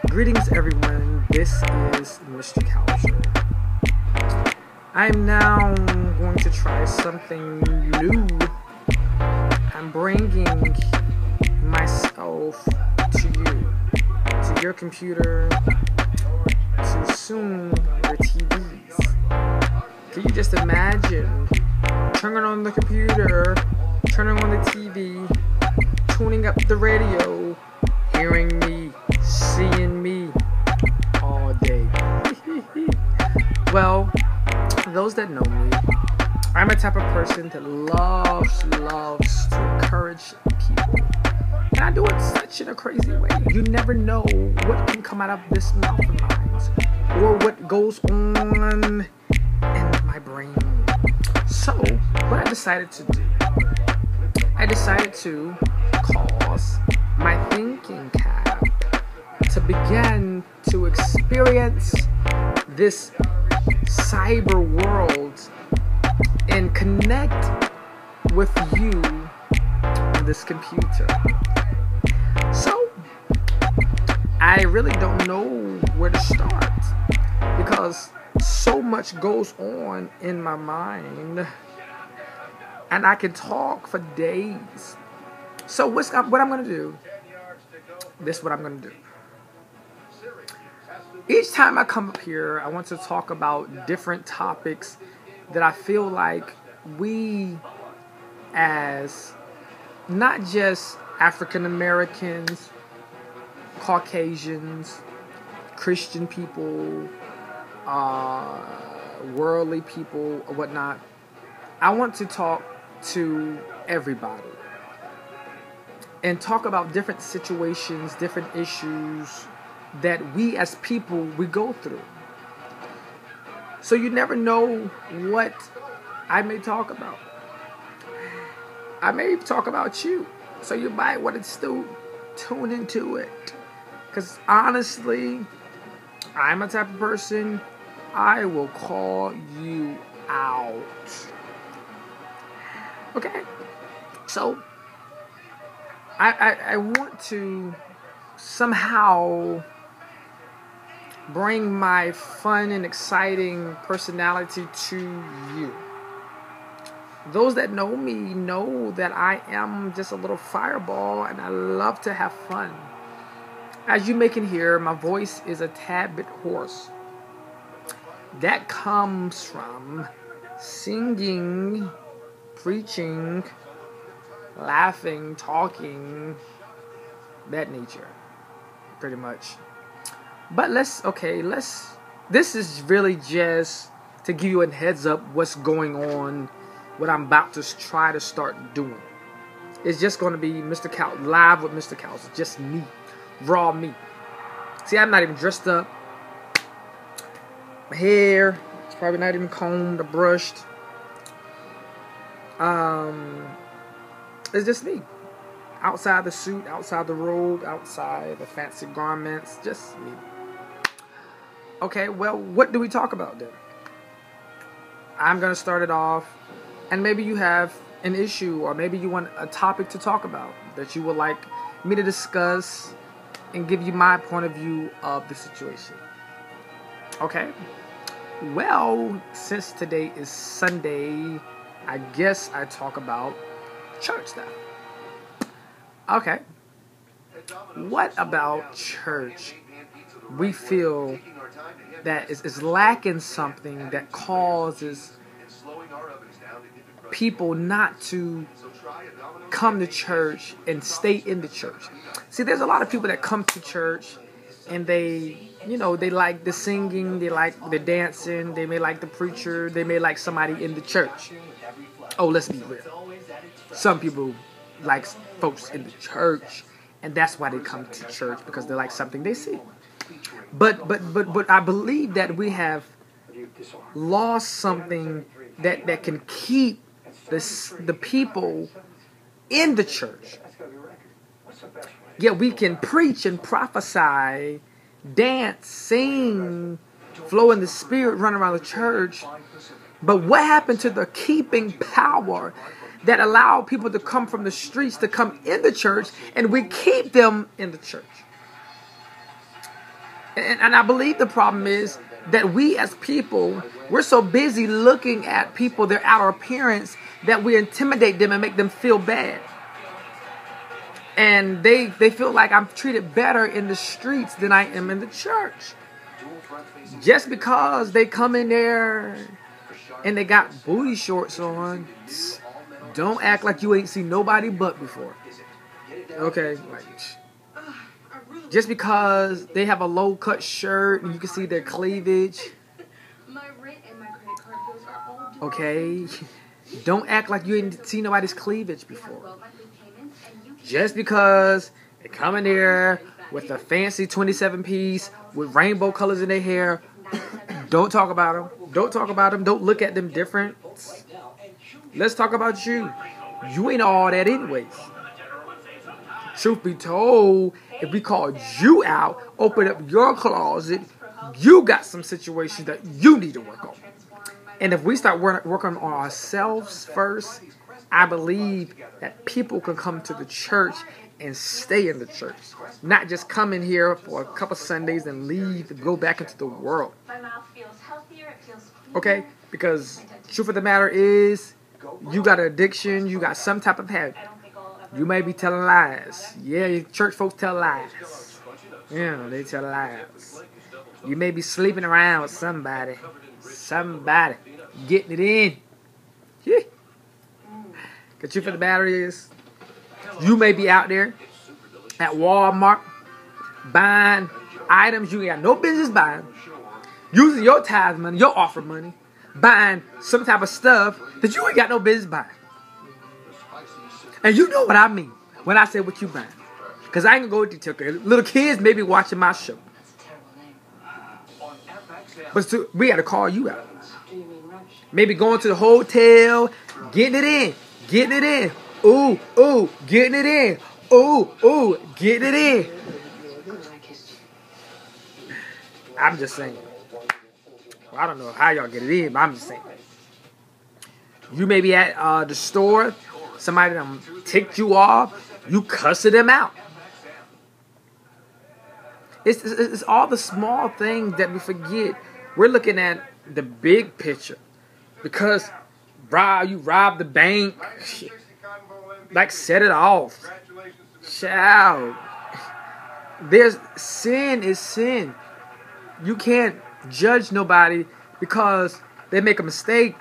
Greetings, everyone. This is Mr. Cousar. I'm now going to try something new. I'm bringing myself to you, to your computer, to soon your TVs. Can you just imagine turning on the computer, turning on the TV, tuning up the radio, hearing me, seeing me all day? Well, those that know me, I'm a type of person that loves to encourage people. And I do it such in a crazy way. You never know what can come out of this mouth of mine or what goes on in my brain. So, what I decided to do, I decided to cause my thinking cap to begin to experience this cyber world and connect with you on this computer. So, I really don't know where to start because so much goes on in my mind and I can talk for days. So what I'm going to do, this is what I'm going to do. Each time I come up here, I want to talk about different topics that I feel like we, as not just African Americans, Caucasians, Christian people, worldly people, or whatnot, I want to talk to everybody and talk about different situations, different issues that we as people, we go through. So you never know what I may talk about. I may talk about you. So you might want to still tune into it. Because honestly, I'm a type of person, I will call you out. Okay? So, I want to somehow bring my fun and exciting personality to you. Those that know me know that I am just a little fireball and I love to have fun. As you may can hear, my voice is a tad bit hoarse. That comes from singing, preaching, laughing, talking, that nature, pretty much. But this is really just to give you a heads up what's going on, what I'm about to try to start doing. It's just going to be Mr. Cow, live with Mr. Cows, just me, raw me. See, I'm not even dressed up. My hair, it's probably not even combed or brushed. It's just me. Outside the suit, outside the robe, outside the fancy garments, just me. Okay, well, what do we talk about then? I'm going to start it off, and maybe you have an issue, or maybe you want a topic to talk about that you would like me to discuss and give you my point of view of the situation. Okay? Well, since today is Sunday, I guess I talk about church stuff. Okay. What about church we feel that is lacking something that causes people not to come to church and stay in the church? See, there's a lot of people that come to church and they like the singing, they like the dancing, they may like the preacher, they may like somebody in the church. Oh, let's be real. Some people like folks in the church, and that's why they come to church, because they like something they see. But I believe that we have lost something that can keep the people in the church. Yeah, we can preach and prophesy, dance, sing, flow in the spirit, run around the church. But what happened to the keeping power that allow people to come from the streets to come in the church, and we keep them in the church? And I believe the problem is that we as people, we're so busy looking at people, their outer appearance, that we intimidate them and make them feel bad. And they feel like I'm treated better in the streets than I am in the church. Just because they come in there and they got booty shorts on, don't act like you ain't seen nobody butt before. Okay? Like, just because they have a low-cut shirt and you can see their cleavage. Okay? Don't act like you ain't seen nobody's cleavage before. Just because they come in there with a fancy 27-piece with rainbow colors in their hair, don't talk about them. Don't talk about them. Don't look at them different. Let's talk about you. You ain't all that anyways. Truth be told, if we called you out, open up your closet, you got some situations that you need to work on. And if we start working on ourselves first, I believe that people can come to the church and stay in the church. Not just come in here for a couple Sundays and leave and go back into the world. Okay? Because truth of the matter is, you got an addiction, you got some type of habit. You may be telling lies. Yeah, church folks tell lies. Yeah, they tell lies. You may be sleeping around with somebody. Somebody getting it in. Yeah. The truth of the matter is, you may be out there at Walmart buying items you ain't got no business buying, using your tithe money, your offer money, buying some type of stuff that you ain't got no business buying. And you know what I mean when I say what you buying. Because I ain't going to go detail. Little kids may be watching my show. But we got to call you out. Maybe going to the hotel, getting it in. Getting it in. Ooh, ooh, getting it in. Ooh, ooh, getting it in. I'm just saying. Well, I don't know how y'all get it in, but I'm just saying. You may be at the store. Somebody done ticked you off. You cussing them out. It's all the small things that we forget. We're looking at the big picture. Because you robbed the bank. Like, set it off. Child. Sin is sin. You can't judge nobody because they make a mistake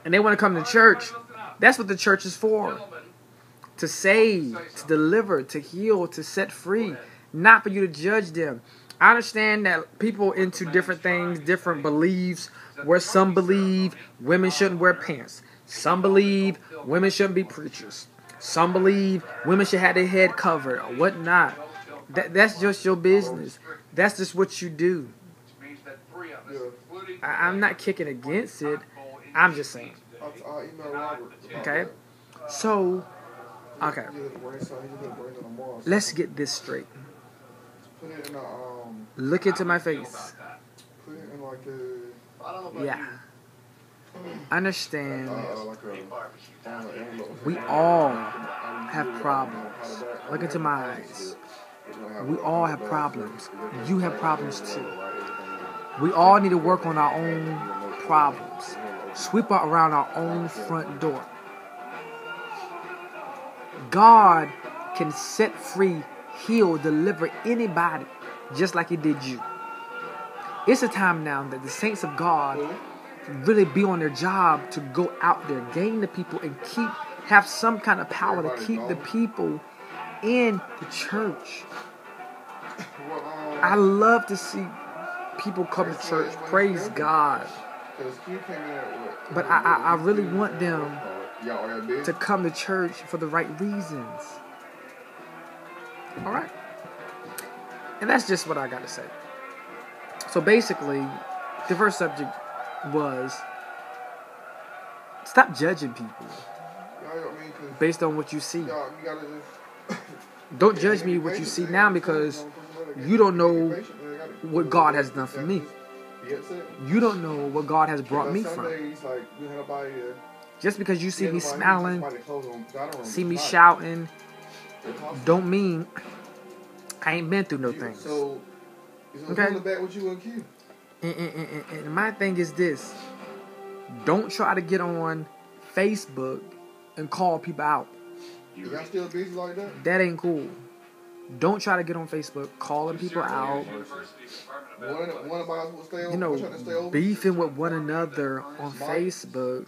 and they want to come to church. That's what the church is for. To save, to deliver, to heal, to set free. Not for you to judge them. I understand that people into different things, different beliefs, where some believe women shouldn't wear pants. Some believe women shouldn't be preachers. Some believe women should have their head covered or whatnot. That's just your business. That's just what you do. I'm not kicking against it. I'm just saying. Okay? So, okay. Let's get this straight. Look into my face. Yeah. Understand. We all have problems. Look into my eyes. We all have problems. You have problems too. We all need to work on our own problems. Sweep around our own front door. God can set free, heal, deliver anybody just like He did you. It's a time now that the saints of God really be on their job to go out there, gain the people, and have some kind of power to keep the people in the church. I love to see people come to church. Praise God. But I really want them to come to church for the right reasons. Alright? And that's just what I got to say. So basically, the first subject was stop judging people based on what you see. Don't judge me what you see now because you don't know what God has done for me. You don't know what God has brought me from. Just because you see me smiling, see me shouting, don't mean I ain't been through no things. Okay? Back with you and Q. And my thing is this. Don't try to get on Facebook and call people out. Y'all still busy like that? That ain't cool. Don't try to get on Facebook calling people out. One of us will stay over. You know, beefing with one another on Facebook.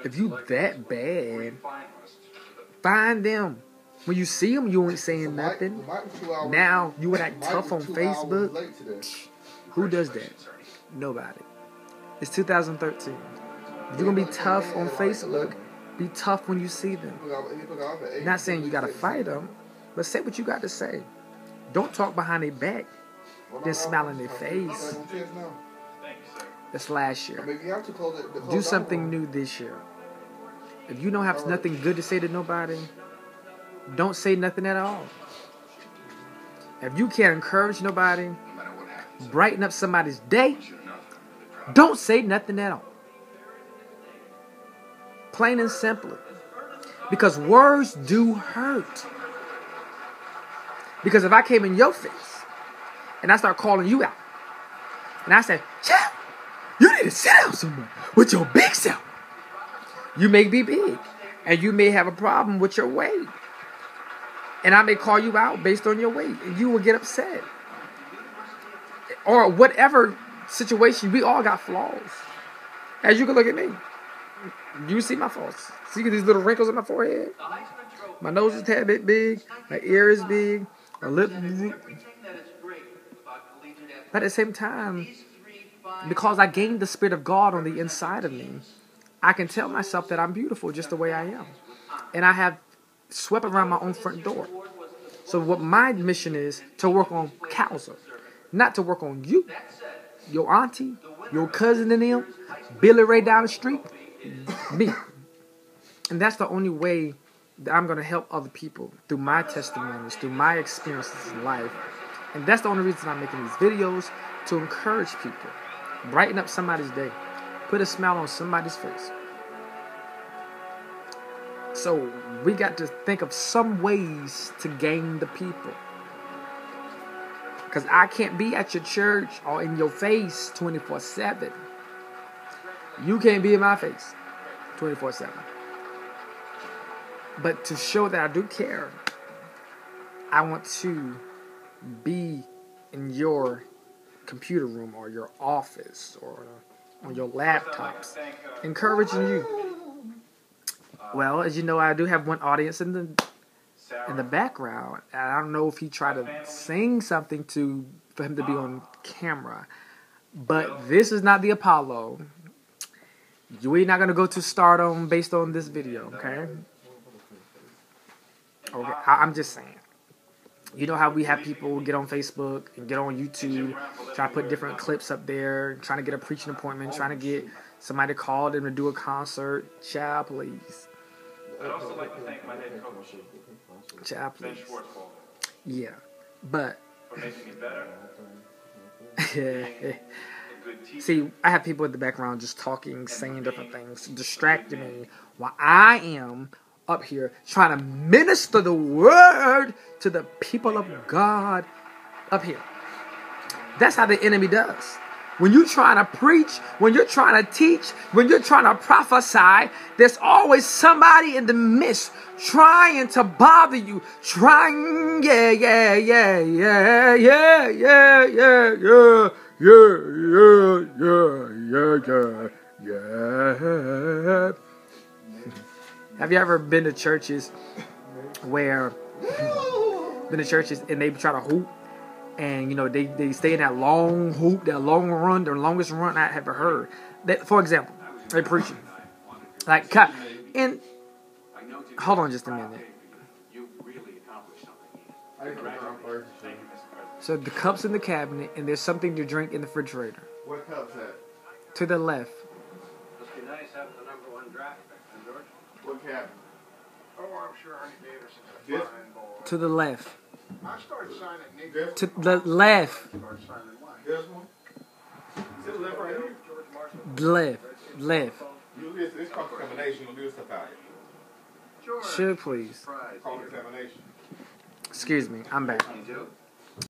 If you that bad, find them. When you see them, you ain't saying nothing. Now, you would act tough on Facebook. Who does that? Nobody. It's 2013. If you're going to be tough on Facebook, be tough when you see them. Not saying you got to fight them, but say what you got to say. Don't talk behind their back, then smile in their face. That's last year. Do something new this year. If you don't have nothing good to say to nobody, don't say nothing at all. If you can't encourage nobody, brighten up somebody's day, don't say nothing at all. Plain and simple. Because words do hurt. Because if I came in your face and I start calling you out and I say, "Child, you need to sit down somewhere with your big self," you may be big and you may have a problem with your weight. And I may call you out based on your weight and you will get upset. Or whatever situation, we all got flaws. As you can look at me. You see my flaws. See these little wrinkles on my forehead? My nose is a tad bit big. My ear is big. My lip. But at the same time, because I gained the Spirit of God on the inside of me, I can tell myself that I'm beautiful just the way I am. And I have swept around my own front door. So what my mission is to work on Cousar, not to work on you, your auntie, your cousin and them, Billy Ray down the street, me. And that's the only way that I'm going to help other people through my testimonies, through my experiences in life. And that's the only reason I'm making these videos, to encourage people, brighten up somebody's day, put a smile on somebody's face. So we got to think of some ways to gain the people. Because I can't be at your church or in your face 24/7. You can't be in my face 24/7. But to show that I do care, I want to be in your computer room or your office or on your laptops, encouraging you. Well, as you know, I do have one audience in the background. I don't know if he tried to sing something for him to be on camera. But this is not the Apollo. We're not going to go to stardom based on this video, okay? Okay, I'm just saying. You know how we have people get on Facebook and get on YouTube, try to put different clips up there, trying to get a preaching appointment, trying to get somebody to call them to do a concert. Child, please. I'd also like to thank my head coach, Child, Ben please. Schwartzwald, Yeah, but for making me better. see, I have people in the background just talking, saying different things, distracting me while I am up here trying to minister the word to the people of God up here. That's how the enemy does. When you're trying to preach, when you're trying to teach, when you're trying to prophesy, there's always somebody in the midst trying to bother you, trying, Have you ever been to churches where and they try to hoop, and you know they stay in that long hoop, that long run, the longest run I ever heard. That, for example, they preaching like and hold on just a minute. So the cup's in the cabinet, and there's something to drink in the refrigerator. What cup's that? To the left. Must be nice having the number one draft pick, George. What cabinet? Oh, I'm sure Ernie Davison's a This? fine boy. To the left. I started signing Nick. To the left. Started signing one. This one? Is it left right here? George Marshall. Left. It's called examination. You'll do this stuff out here. Sure. Should please. Surprise. Called examination. Excuse me, I'm back. You do?